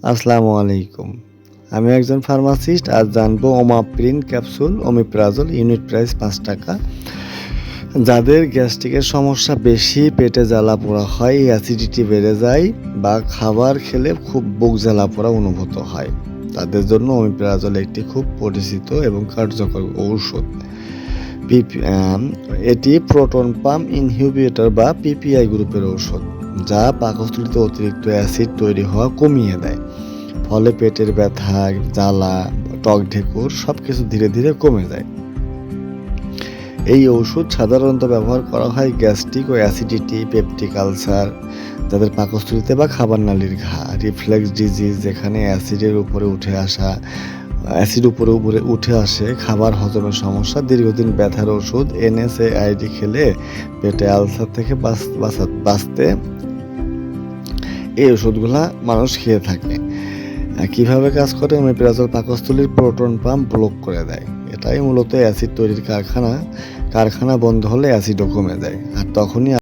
আসসালামু আলাইকুম। আমি একজন ফার্মাসিস্ট। আজ জানবো ওমাপ্রিন ক্যাপসুল ওমিপ্রাজল ইউনিট প্রাইস ৳৫। যাদের গ্যাস্ট্রিকের সমস্যা বেশি, পেটে জ্বালা-পোড়া হয়, অ্যাসিডিটি বেড়ে যায় বা খাবার খেলে খুব বুক জ্বালা-পোড়া অনুভূত হয়, তাদের জন্য ওমিপ্রাজল একটি খুব পরিচিত এবং কার্যকর ঔষধ। এটি প্রোটন পাম্প ইনহিবিটর বা পিপিআই গ্রুপের ঔষধ, যা পাকস্থলীতে অতিরিক্ত অ্যাসিড তৈরি হওয়া কমিয়ে দেয়। ফলে পেটের ব্যথা, জ্বালা, টক ঢেকুর সবকিছু ধীরে ধীরে কমে যায়। এই ওষুধ সাধারণত ব্যবহার করা হয় গ্যাস্ট্রিক ও অ্যাসিডিটি, পেপটিক আলসার, যাদের পাকস্থলীতে বা খাবার নালীর ঘা, রিফ্লেক্স ডিজিজ যেখানে অ্যাসিড উপরে উঠে আসে, খাবার হজমের সমস্যা, দীর্ঘদিন ব্যথার ওষুধ, এনএসএআইডি খেলে পেটে আলসার থেকে বাঁচতে এই ওষুধগুলা মানুষ খেয়ে থাকে। কিভাবে কাজ করে? ওমিপ্রাজল পাকস্থলীর প্রোটন পাম্প ব্লক করে দেয়। এটাই মূলত অ্যাসিড তৈরির কারখানা বন্ধ হলে অ্যাসিডও কমে যায়, আর তখনই